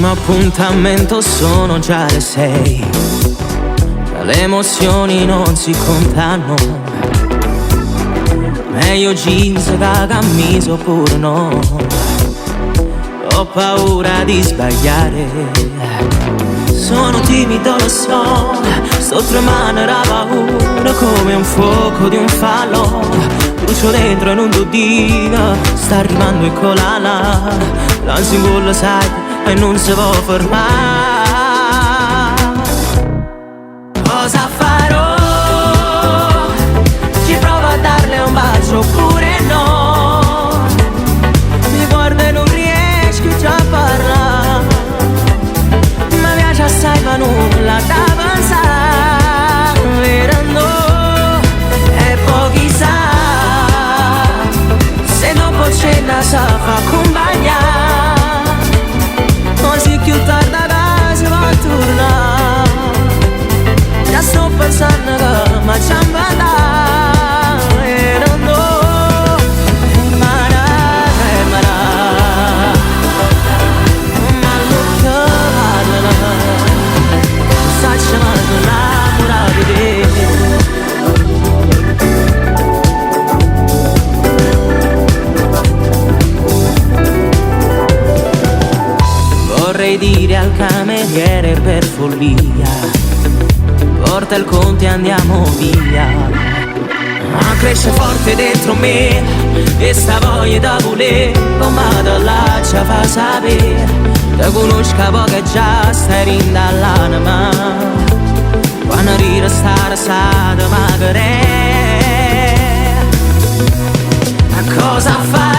Primo appuntamento sono già le 6. Le emozioni non si contano. Meglio jeans che camiso pure no. Ho paura di sbagliare. Sono timido, lo so. Sto tremando la paura come un fuoco di un falò. Brucio dentro e non do dica. Sta arrivando eccola là. L'ansia in gola sai e non si può fermare. Cosa farò? Ci provo a darle un bacio oppure no. Mi guarda e non riesco già a parlare. Mi piace assai ma nulla da pensare. Verando e poi chissà se dopo cena sa fa accompagnare. Così più tardi a casa va a tornare. Già sto pensando che mi c'è un badare. E non do ma non che parla. Stai chiamando innamorata di te. Vorrei dire al cameriere per follia: porta il conto e andiamo via. Ma cresce forte dentro me e sta voglia da volere. Come da là ci fa sapere. Te conosco poco e già stai rindall'anima. Quando rira sta rasata magari. Ma cosa fai?